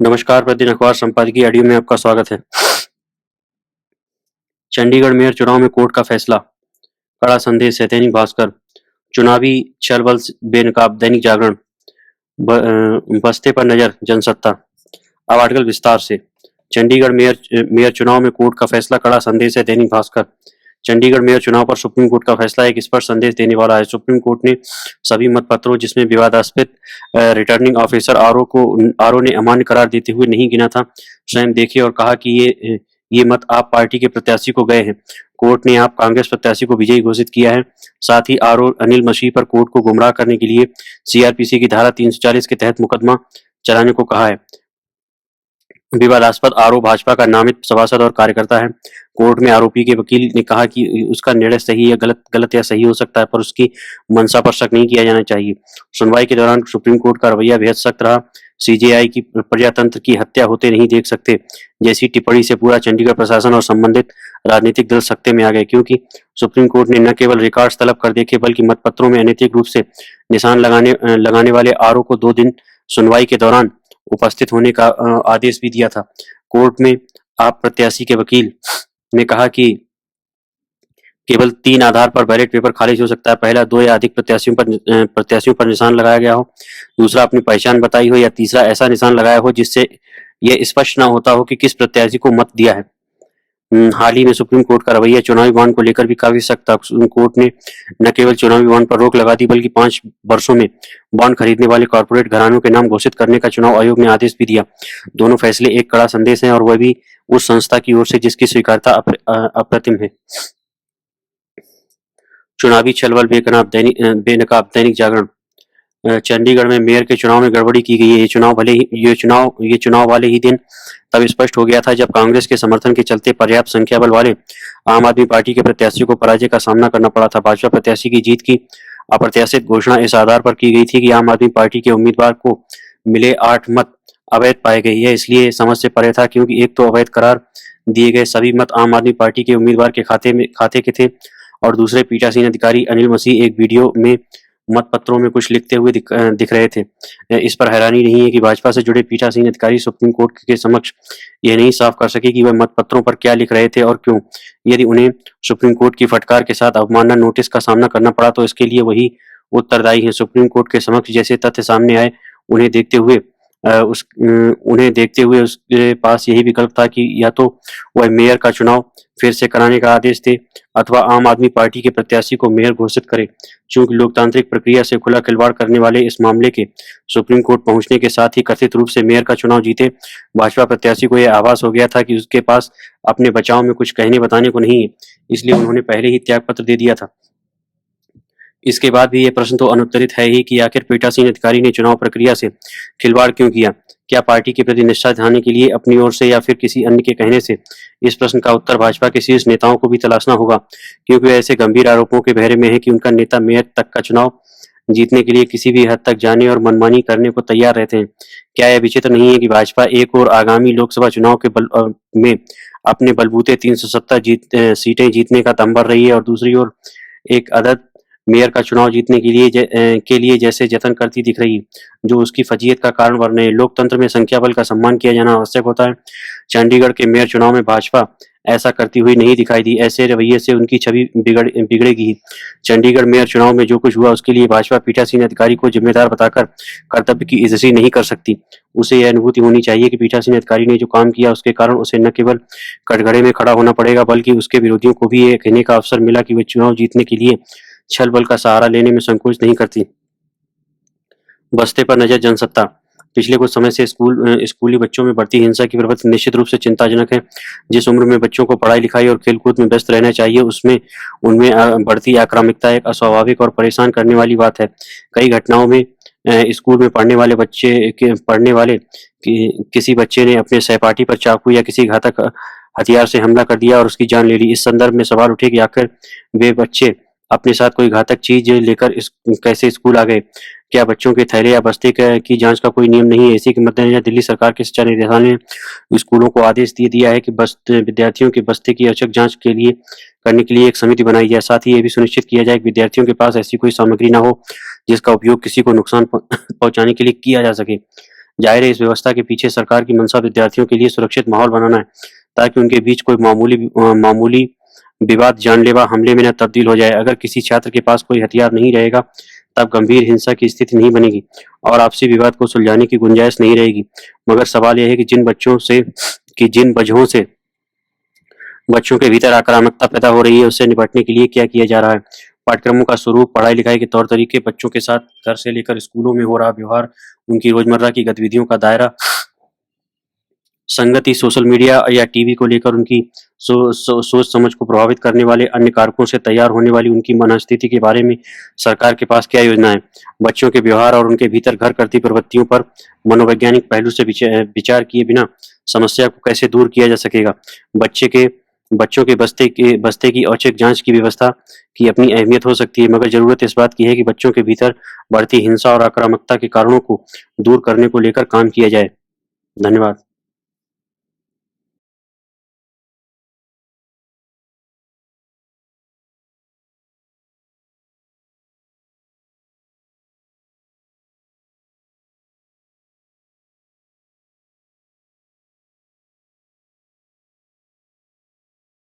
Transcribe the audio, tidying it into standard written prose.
नमस्कार, प्रतिदिन अखबार संपादकीय ऑडियो में आपका स्वागत है। चंडीगढ़ मेयर चुनाव में कोर्ट का फैसला, कड़ा संदेश है दैनिक भास्कर। चुनावी छलबल से बेनकाब दैनिक जागरण। बस्ते पर नजर जनसत्ता। अब आर्टिकल विस्तार से। चंडीगढ़ मेयर चुनाव में कोर्ट का फैसला, कड़ा संदेश है दैनिक भास्कर। चंडीगढ़ मेयर चुनाव पर सुप्रीम कोर्ट का फैसला एक स्पष्ट संदेश देने वाला है। सुप्रीम कोर्ट ने सभी मतपत्रों जिसमें विवादास्पद रिटर्निंग ऑफिसर आरओ ने अमान्य करार देते हुए नहीं गिना था, स्वयं देखे और कहा कि ये मत आप पार्टी के प्रत्याशी को गए हैं। कोर्ट ने आप कांग्रेस प्रत्याशी को विजयी घोषित किया है। साथ ही आरओ अनिल मसीह पर कोर्ट को गुमराह करने के लिए सीआरपीसी की धारा 340 के तहत मुकदमा चलाने को कहा है। विवादास्पद आरोप भाजपा का नामित सभासद और कार्यकर्ता है। कोर्ट में आरोपी के वकील ने कहा कि उसका निर्णय सही या गलत या सही हो सकता है, पर उसकी मंशा पर शक नहीं किया जाना चाहिए। सुनवाई के दौरान सुप्रीम कोर्ट का रवैया बेहद सख्त रहा। सीजेआई की प्रजातंत्र की हत्या होते नहीं देख सकते जैसी टिप्पणी से पूरा चंडीगढ़ प्रशासन और संबंधित राजनीतिक दल सख्ते में आ गए, क्योंकि सुप्रीम कोर्ट ने न केवल रिकॉर्ड्स तलब कर देखे बल्कि मतपत्रों में अनैतिक रूप से निशान लगाने वाले आरोप को 2 दिन सुनवाई के दौरान उपस्थित होने का आदेश भी दिया था। कोर्ट में आप प्रत्याशी के वकील ने कहा कि केवल 3 आधार पर बैलेट पेपर खारिज हो सकता है। पहला, 2 या अधिक प्रत्याशियों पर निशान लगाया गया हो। दूसरा, अपनी पहचान बताई हो। या तीसरा, ऐसा निशान लगाया हो जिससे यह स्पष्ट न होता हो कि किस प्रत्याशी को मत दिया है। हाल ही में सुप्रीम कोर्ट का रवैया चुनावी बॉन्ड को लेकर भी काफी सख्त था। सुप्रीम कोर्ट ने न केवल चुनावी बॉन्ड पर रोक लगा दी बल्कि 5 वर्षों में बॉन्ड खरीदने वाले कॉर्पोरेट घरानों के नाम घोषित करने का चुनाव आयोग ने आदेश भी दिया। दोनों फैसले एक कड़ा संदेश हैं, और वह भी उस संस्था की ओर से जिसकी स्वीकार्यता अप्रतिम है। चुनावी छलबल बेनकाब दैनिक जागरण। चंडीगढ़ में मेयर के चुनाव में गड़बड़ी की गई है। ये चुनाव वाले ही दिन तब स्पष्ट हो गया था जब कांग्रेस के समर्थन के चलते पर्याप्त संख्या बल वाले आम आदमी पार्टी के प्रत्याशी को पराजय का सामना करना पड़ा था। भाजपा प्रत्याशी की जीत की अप्रत्याशित घोषणा इस आधार पर की गई थी कि आम आदमी पार्टी के उम्मीदवार को मिले 8 मत अवैध पाए गए। यह इसलिए समझ से परे था क्योंकि एक तो अवैध करार दिए गए सभी मत आम आदमी पार्टी के उम्मीदवार के खाते के थे, और दूसरे पीठासीन अधिकारी अनिल मसीह एक वीडियो में मतपत्रों में कुछ लिखते हुए दिख रहे थे। इस पर हैरानी नहीं है कि भाजपा से जुड़े पीठासीन अधिकारी सुप्रीम कोर्ट के समक्ष यह नहीं साफ कर सके कि वह मतपत्रों पर क्या लिख रहे थे और क्यों। यदि उन्हें सुप्रीम कोर्ट की फटकार के साथ अवमानना नोटिस का सामना करना पड़ा तो इसके लिए वही उत्तरदायी है। सुप्रीम कोर्ट के समक्ष जैसे तथ्य सामने आए उन्हें देखते हुए उसके पास यही विकल्प था कि या तो वह मेयर का चुनाव फिर से कराने का आदेश दे अथवा आम आदमी पार्टी के प्रत्याशी को मेयर घोषित करे। चूंकि लोकतांत्रिक प्रक्रिया से खुला खिलवाड़ करने वाले इस मामले के सुप्रीम कोर्ट पहुंचने के साथ ही कथित रूप से मेयर का चुनाव जीते भाजपा प्रत्याशी को यह आभास हो गया था कि उसके पास अपने बचाव में कुछ कहने बताने को नहीं है, इसलिए उन्होंने पहले ही त्यागपत्र दे दिया था। इसके बाद भी ये प्रश्न तो अनुत्तरित है ही कि आखिर पीठासीन अधिकारी ने चुनाव प्रक्रिया से खिलवाड़ क्यों किया। क्या पार्टी के प्रति निष्ठा दिखाने के लिए अपनी ओर से या फिर किसी अन्य के कहने से? इस प्रश्न का उत्तर भाजपा के शीर्ष नेताओं को भी तलाशना होगा, क्योंकि वे ऐसे गंभीर आरोपों के घेरे में है कि उनका नेता मेयर तक का चुनाव जीतने के लिए किसी भी हद तक जाने और मनमानी करने को तैयार रहते हैं। क्या यह विचित्र नहीं है कि भाजपा एक और आगामी लोकसभा चुनाव में अपने बलबूते 370 सीटें जीतने का दम भर रही है, और दूसरी ओर एक अदद मेयर का चुनाव जीतने के लिए जैसे जतन करती दिख रही है, जो उसकी फजीयत का कारण बन रहे हैं। लोकतंत्र में संख्या बल का सम्मान किया जाना आवश्यक होता है। चंडीगढ़ के मेयर चुनाव में भाजपा ऐसा करती हुई नहीं दिखाई दी। ऐसे रवैये से उनकी छवि बिगड़ेगी ही। चंडीगढ़ मेयर चुनाव में जो कुछ हुआ उसके लिए भाजपा पीठासीन अधिकारी को जिम्मेदार बताकर कर्तव्य की इज्जत नहीं कर सकती। उसे यह अनुभूति होनी चाहिए कि पीठासीन अधिकारी ने जो काम किया उसके कारण उसे न केवल कटघरे में खड़ा होना पड़ेगा बल्कि उसके विरोधियों को भी यह कहने का अवसर मिला कि वे चुनाव जीतने के लिए छल बल का सहारा लेने में संकोच नहीं करती। बस्ते पर नजर जनसत्ता। पिछले कुछ समय से स्कूली बच्चों में बढ़ती हिंसा की प्रवृत्ति निश्चित रूप से चिंताजनक है। जिस उम्र में बच्चों को पढ़ाई लिखाई और खेलकूद में व्यस्त रहना चाहिए उनमें बढ़ती आक्रामकता एक अस्वाभाविक और परेशान करने वाली बात है। कई घटनाओं में स्कूल में पढ़ने वाले किसी बच्चे ने अपने सहपाठी पर चाकू या किसी घातक हथियार से हमला कर दिया और उसकी जान ले ली। इस संदर्भ में सवाल उठे कि आखिर वे बच्चे अपने साथ कोई घातक चीज लेकर कैसे स्कूल आ गए। क्या बच्चों के थैले या बस्ते की जांच का कोई नियम नहीं है? इसी के मद्देनजर दिल्ली सरकार के शिक्षा निदेशालय ने स्कूलों को आदेश दे दिया है कि विद्यार्थियों के बस्ते की औचक जांच करने के लिए एक समिति बनाई जाए। साथ ही ये भी सुनिश्चित किया जाए कि विद्यार्थियों के पास ऐसी कोई सामग्री न हो जिसका उपयोग किसी को नुकसान पहुंचाने के लिए किया जा सके। जाहिर है इस व्यवस्था के पीछे सरकार की मंशा विद्यार्थियों के लिए सुरक्षित माहौल बनाना है, ताकि उनके बीच कोई मामूली विवाद जानलेवा हमले में न तब्दील हो जाए। अगर किसी छात्र के पास कोई हथियार नहीं रहेगा, तब गंभीर हिंसा की स्थिति नहीं बनेगी और आपसी विवाद को सुलझाने की गुंजाइश नहीं रहेगी। मगर सवाल यह है कि जिन वजहों से बच्चों के भीतर आक्रामकता पैदा हो रही है, उससे निपटने के लिए क्या किया जा रहा है। पाठ्यक्रमों का स्वरूप, पढ़ाई लिखाई के तौर तरीके, बच्चों के साथ घर से लेकर स्कूलों में हो रहा व्यवहार, उनकी रोजमर्रा की गतिविधियों का दायरा, संगति, सोशल मीडिया या टीवी को लेकर उनकी सोच समझ को प्रभावित करने वाले अन्य कारकों से तैयार होने वाली उनकी मनःस्थिति के बारे में सरकार के पास क्या योजना है। बच्चों के व्यवहार और उनके भीतर घर करती प्रवृत्तियों पर मनोवैज्ञानिक पहलू से विचार किए बिना समस्या को कैसे दूर किया जा सकेगा। बच्चों के बस्ते की औचक जांच की व्यवस्था की अपनी अहमियत हो सकती है, मगर जरूरत इस बात की है कि बच्चों के भीतर बढ़ती हिंसा और आक्रामकता के कारणों को दूर करने को लेकर काम किया जाए। धन्यवाद।